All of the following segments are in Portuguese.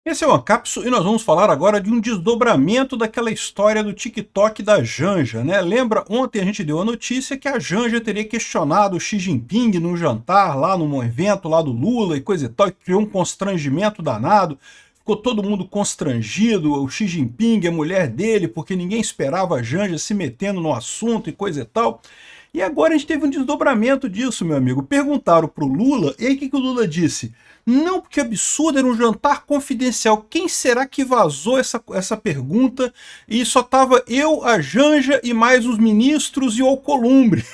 Esse é o Ancapsu e nós vamos falar agora de um desdobramento daquela história do TikTok da Janja, né? Lembra, ontem a gente deu a notícia que a Janja teria questionado o Xi Jinping num jantar lá num evento lá do Lula e coisa e tal, e criou um constrangimento danado. Ficou todo mundo constrangido, o Xi Jinping, a mulher dele, porque ninguém esperava a Janja se metendo no assunto e coisa e tal. E agora a gente teve um desdobramento disso, meu amigo. Perguntaram pro Lula, e aí o que o Lula disse? Não, porque absurdo, era um jantar confidencial. Quem será que vazou essa pergunta? E só tava eu, a Janja e mais os ministros e o Alcolumbre.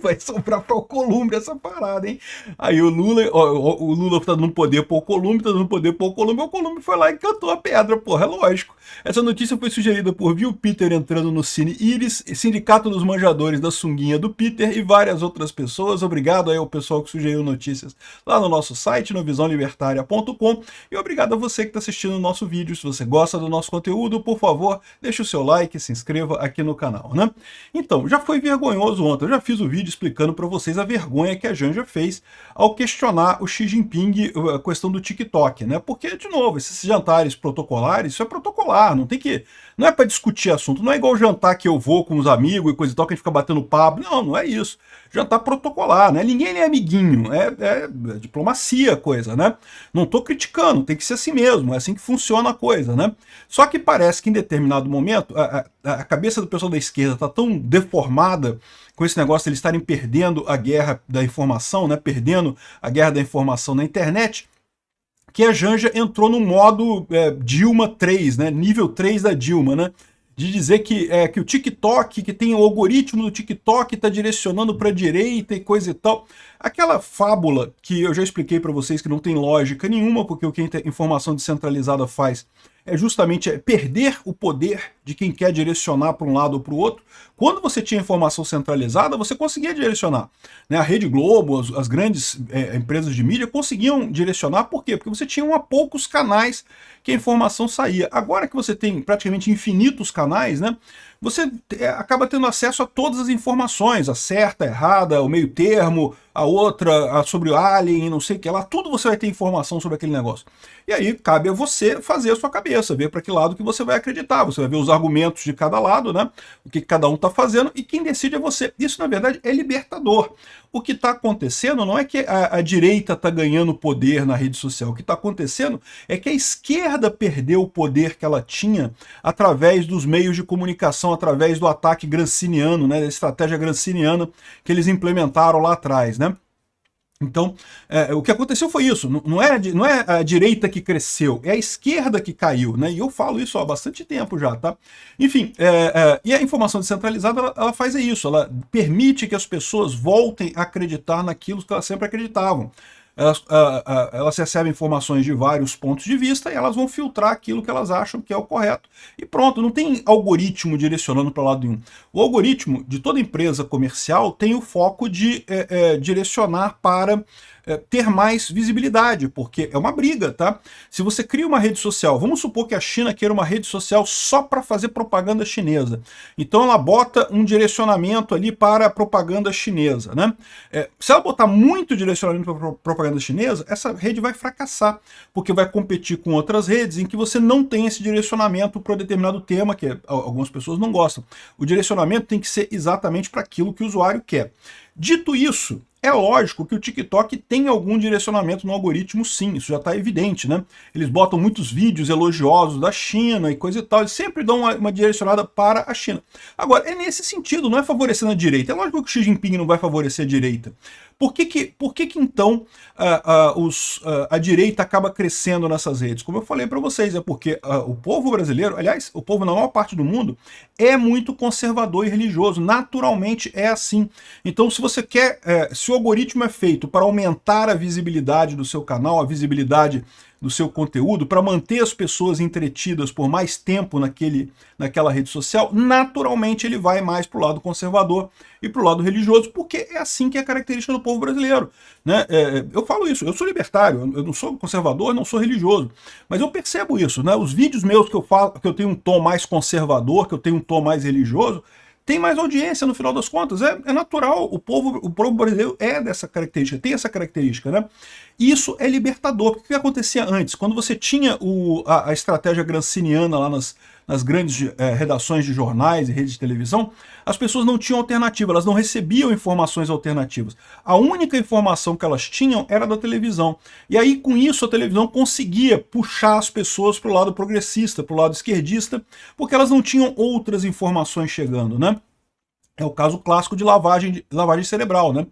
Vai sobrar para o Alcolumbre essa parada, hein? Aí o Lula tá dando poder pro Alcolumbre, tá dando poder pro Alcolumbre, o Alcolumbre foi lá e cantou a pedra, porra, é lógico. Essa notícia foi sugerida por Viu Peter entrando no Cine Iris, Sindicato dos Manjadores da Sunguinha do Peter e várias outras pessoas. Obrigado aí ao pessoal que sugeriu notícias lá no nosso site, no visãolibertaria.com, e obrigado a você que está assistindo o nosso vídeo. Se você gosta do nosso conteúdo, por favor, deixe o seu like e se inscreva aqui no canal, né? Então, já foi vergonhoso ontem, eu já fiz o vídeo explicando para vocês a vergonha que a Janja fez ao questionar o Xi Jinping a questão do TikTok, né? Porque, de novo, esses jantares protocolares, isso é protocolar, não é para discutir assunto, não é igual jantar que eu vou com os amigos e coisa e tal, que a gente fica batendo papo, não é isso. Jantar protocolar, né? Ninguém é amiguinho, é diplomacia a coisa, né? Não tô criticando, tem que ser assim mesmo, é assim que funciona a coisa, né? Só que parece que em determinado momento a cabeça do pessoal da esquerda tá tão deformada com esse negócio de eles estarem perdendo a guerra da informação, né? Perdendo a guerra da informação na internet, que a Janja entrou no modo Dilma 3, né? Nível 3 da Dilma, né? De dizer que o TikTok, que tem o algoritmo do TikTok, está direcionando para a direita e coisa e tal. Aquela fábula que eu já expliquei para vocês que não tem lógica nenhuma, porque o que a informação descentralizada faz é justamente perder o poder de quem quer direcionar para um lado ou para o outro. Quando você tinha informação centralizada, você conseguia direcionar, né? A Rede Globo, as grandes empresas de mídia conseguiam direcionar, por quê? Porque você tinha a poucos canais que a informação saía. Agora que você tem praticamente infinitos canais, né? Você acaba tendo acesso a todas as informações, a certa, a errada, o meio termo, a outra, sobre o Alien, não sei o que lá, tudo você vai ter informação sobre aquele negócio. E aí cabe a você fazer a sua cabeça, ver para que lado que você vai acreditar, você vai ver os argumentos de cada lado, né? O que cada um está fazendo, e quem decide é você. Isso, na verdade, é libertador. O que está acontecendo não é que a direita está ganhando poder na rede social, o que está acontecendo é que a esquerda perdeu o poder que ela tinha através dos meios de comunicação, através do ataque granciniano, né, da estratégia granciniana que eles implementaram lá atrás, né? Então, o que aconteceu foi isso, não é a direita que cresceu, é a esquerda que caiu, né? E eu falo isso há bastante tempo já, tá? Enfim, e a informação descentralizada, ela faz isso, ela permite que as pessoas voltem a acreditar naquilo que elas sempre acreditavam. Elas recebem informações de vários pontos de vista e elas vão filtrar aquilo que elas acham que é o correto. E pronto, não tem algoritmo direcionando para o lado nenhum. O algoritmo de toda empresa comercial tem o foco de direcionar para ter mais visibilidade, porque é uma briga, tá? Se você cria uma rede social, vamos supor que a China queira uma rede social só para fazer propaganda chinesa. Então ela bota um direcionamento ali para a propaganda chinesa, né? Se ela botar muito direcionamento para propaganda chinesa, essa rede vai fracassar, porque vai competir com outras redes em que você não tem esse direcionamento para um determinado tema, que algumas pessoas não gostam. O direcionamento tem que ser exatamente para aquilo que o usuário quer. Dito isso, é lógico que o TikTok tem algum direcionamento no algoritmo, sim, isso já está evidente, né? Eles botam muitos vídeos elogiosos da China e coisa e tal, eles sempre dão uma direcionada para a China. Agora, é nesse sentido, não é favorecendo a direita. É lógico que o Xi Jinping não vai favorecer a direita. Por que então a direita acaba crescendo nessas redes? Como eu falei para vocês, é porque o povo brasileiro, aliás, o povo na maior parte do mundo, é muito conservador e religioso. Naturalmente é assim. Então, se você quer, se o algoritmo é feito para aumentar a visibilidade do seu canal, a visibilidade do seu conteúdo, para manter as pessoas entretidas por mais tempo naquela rede social, naturalmente ele vai mais para o lado conservador e para o lado religioso, porque é assim que é a característica do povo brasileiro, né? Eu falo isso, eu sou libertário, eu não sou conservador, não sou religioso, mas eu percebo isso, né? Os vídeos meus que eu falo, que eu tenho um tom mais conservador, que eu tenho um tom mais religioso, tem mais audiência no final das contas. É natural, o povo brasileiro é dessa característica, tem essa característica, né? Isso é libertador, porque o que acontecia antes? Quando você tinha a estratégia granciniana lá nas grandes redações de jornais e redes de televisão, as pessoas não tinham alternativa, elas não recebiam informações alternativas. A única informação que elas tinham era da televisão. E aí, com isso, a televisão conseguia puxar as pessoas para o lado progressista, para o lado esquerdista, porque elas não tinham outras informações chegando, né? É o caso clássico de lavagem cerebral, né?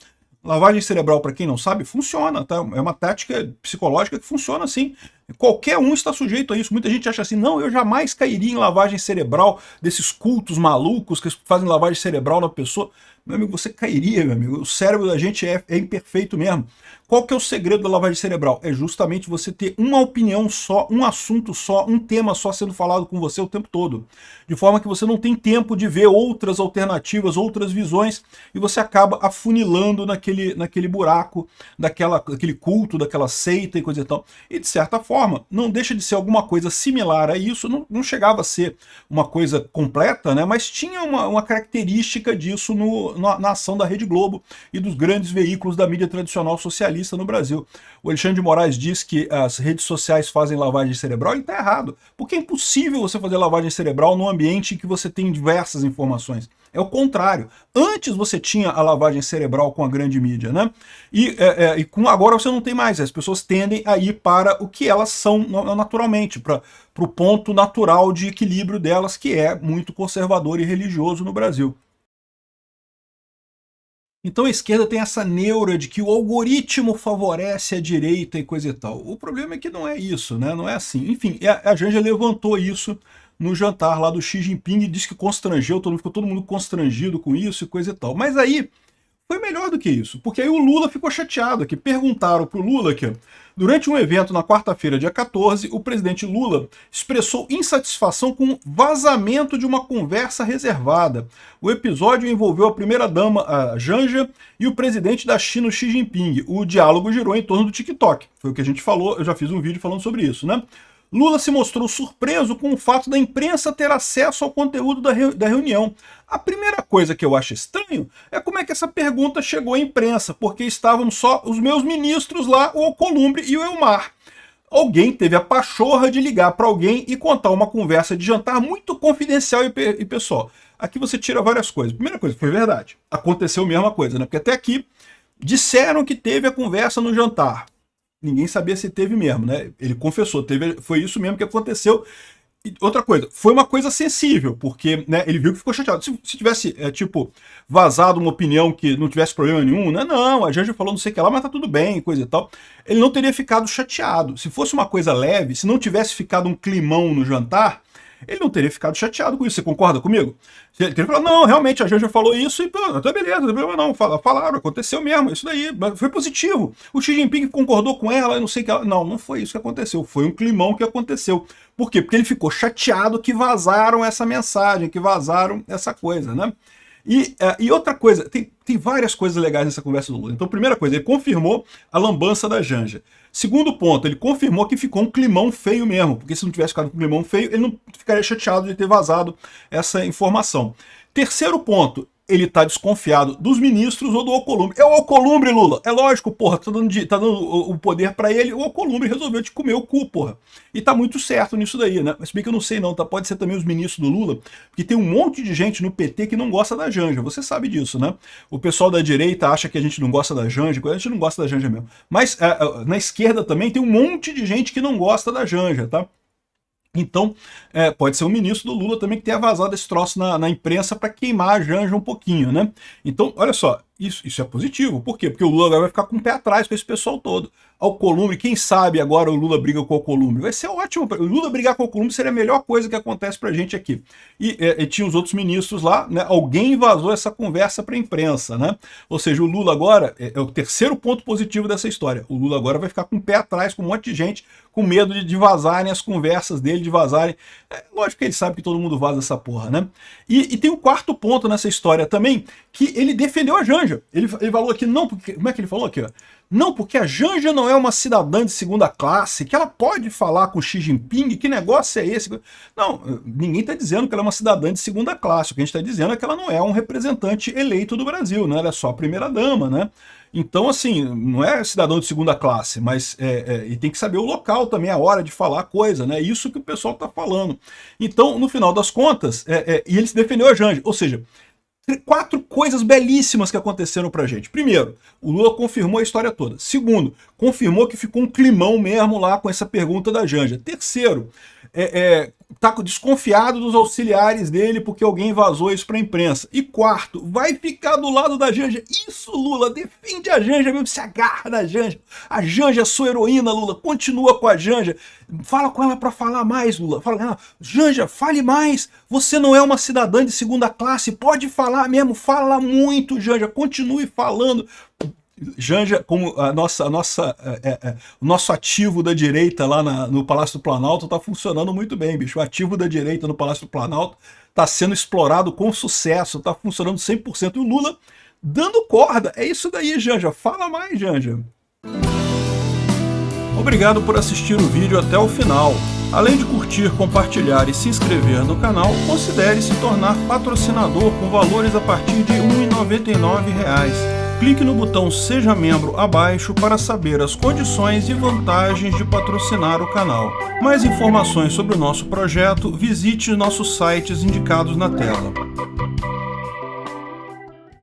Lavagem cerebral, para quem não sabe, funciona, tá? É uma tática psicológica que funciona assim. Qualquer um está sujeito a isso. Muita gente acha assim, não, eu jamais cairia em lavagem cerebral, desses cultos malucos que fazem lavagem cerebral na pessoa. Meu amigo, você cairia, meu amigo. O cérebro da gente é imperfeito mesmo. Qual que é o segredo da lavagem cerebral? É justamente você ter uma opinião só, um assunto só, um tema só sendo falado com você o tempo todo. De forma que você não tem tempo de ver outras alternativas, outras visões, e você acaba afunilando naquele buraco, daquele culto, daquela seita e coisa e tal. E de certa forma, não deixa de ser alguma coisa similar a isso, não chegava a ser uma coisa completa, né? Mas tinha uma característica disso na ação da Rede Globo e dos grandes veículos da mídia tradicional socialista no Brasil. O Alexandre de Moraes diz que as redes sociais fazem lavagem cerebral, ele está errado, porque é impossível você fazer lavagem cerebral num ambiente em que você tem diversas informações. É o contrário. Antes você tinha a lavagem cerebral com a grande mídia, né? E agora você não tem mais. As pessoas tendem a ir para o que elas são naturalmente, para o ponto natural de equilíbrio delas, que é muito conservador e religioso no Brasil. Então a esquerda tem essa neura de que o algoritmo favorece a direita e coisa e tal. O problema é que não é isso, né? Não é assim. Enfim, a Janja levantou isso no jantar lá do Xi Jinping e disse que constrangeu, ficou todo mundo constrangido com isso e coisa e tal. Mas aí foi melhor do que isso, porque aí o Lula ficou chateado, que perguntaram para o Lula que durante um evento na quarta-feira, dia 14, o presidente Lula expressou insatisfação com o vazamento de uma conversa reservada. O episódio envolveu a primeira-dama, a Janja, e o presidente da China, o Xi Jinping. O diálogo girou em torno do TikTok. Foi o que a gente falou, eu já fiz um vídeo falando sobre isso, né? Lula se mostrou surpreso com o fato da imprensa ter acesso ao conteúdo da reunião. A primeira coisa que eu acho estranho é como é que essa pergunta chegou à imprensa, porque estavam só os meus ministros lá, o Alcolumbre e o Elmar. Alguém teve a pachorra de ligar para alguém e contar uma conversa de jantar muito confidencial e pessoal. Aqui você tira várias coisas. Primeira coisa, foi verdade. Aconteceu a mesma coisa, né? Porque até aqui disseram que teve a conversa no jantar. Ninguém sabia se teve mesmo, né? Ele confessou, foi isso mesmo que aconteceu. E outra coisa, foi uma coisa sensível, porque né, ele viu que ficou chateado. Se tivesse, vazado uma opinião que não tivesse problema nenhum, né? Não, a Janja falou não sei o que lá, mas tá tudo bem, coisa e tal. Ele não teria ficado chateado. Se fosse uma coisa leve, se não tivesse ficado um climão no jantar, ele não teria ficado chateado com isso. Você concorda comigo? Ele teria falado, não, realmente, a Janja falou isso e, pô, tá beleza, não tem problema não. Falaram, aconteceu mesmo, isso daí, foi positivo. O Xi Jinping concordou com ela, eu não sei o que ela... Não foi isso que aconteceu, foi um climão que aconteceu. Por quê? Porque ele ficou chateado que vazaram essa mensagem, que vazaram essa coisa, né? E outra coisa, tem várias coisas legais nessa conversa do Lula. Então, primeira coisa, ele confirmou a lambança da Janja. Segundo ponto, ele confirmou que ficou um climão feio mesmo, porque se não tivesse ficado com um climão feio, ele não ficaria chateado de ter vazado essa informação. Terceiro ponto, ele tá desconfiado dos ministros ou do Alcolumbre. É o Alcolumbre, Lula. É lógico, porra, tá dando o poder pra ele, o Alcolumbre resolveu te comer o cu, porra. E tá muito certo nisso daí, né? Mas bem que eu não sei não, tá? Pode ser também os ministros do Lula, porque tem um monte de gente no PT que não gosta da Janja, você sabe disso, né? O pessoal da direita acha que a gente não gosta da Janja, a gente não gosta da Janja mesmo. Mas na esquerda também tem um monte de gente que não gosta da Janja, tá? Então, pode ser um ministro do Lula também que tenha vazado esse troço na imprensa para queimar a Janja um pouquinho, né? Então, olha só, isso é positivo. Por quê? Porque o Lula agora vai ficar com o pé atrás com esse pessoal todo. Alcolumbre, quem sabe agora o Lula briga com o Alcolumbre? Vai ser ótimo. O Lula brigar com o Alcolumbre seria a melhor coisa que acontece pra gente aqui. E tinha os outros ministros lá, né? Alguém vazou essa conversa pra imprensa, né? Ou seja, o Lula agora, é o terceiro ponto positivo dessa história. O Lula agora vai ficar com o pé atrás com um monte de gente, com medo de vazarem as conversas dele, de vazarem... lógico que ele sabe que todo mundo vaza essa porra, né? E tem um quarto ponto nessa história também, que ele defendeu a Janja. Ele falou aqui, não, porque, como é que ele falou aqui, ó? Não, porque a Janja não é uma cidadã de segunda classe, que ela pode falar com Xi Jinping, que negócio é esse? Não, ninguém está dizendo que ela é uma cidadã de segunda classe, o que a gente está dizendo é que ela não é um representante eleito do Brasil, né? Ela é só a primeira-dama, né? Então, assim, não é cidadão de segunda classe, mas e tem que saber o local também, a hora de falar a coisa, né? Isso que o pessoal está falando. Então, no final das contas, e ele se defendeu a Janja, ou seja, 4 coisas belíssimas que aconteceram pra gente. Primeiro, o Lula confirmou a história toda. Segundo, confirmou que ficou um climão mesmo lá com essa pergunta da Janja. Terceiro, tá desconfiado dos auxiliares dele porque alguém vazou isso pra imprensa. E quarto, vai ficar do lado da Janja. Isso, Lula, defende a Janja mesmo, se agarra na Janja. A Janja é sua heroína, Lula, continua com a Janja. Fala com ela pra falar mais, Lula. Fala com ela, Janja, fale mais. Você não é uma cidadã de segunda classe, pode falar mesmo, fala muito, Janja, continue falando. Janja, como o nosso ativo da direita lá no Palácio do Planalto está funcionando muito bem, bicho. O ativo da direita no Palácio do Planalto está sendo explorado com sucesso, está funcionando 100%. E o Lula dando corda. É isso daí, Janja. Fala mais, Janja. Obrigado por assistir o vídeo até o final. Além de curtir, compartilhar e se inscrever no canal, considere se tornar patrocinador com valores a partir de R$ 1,99. Clique no botão Seja Membro abaixo para saber as condições e vantagens de patrocinar o canal. Mais informações sobre o nosso projeto, visite nossos sites indicados na tela.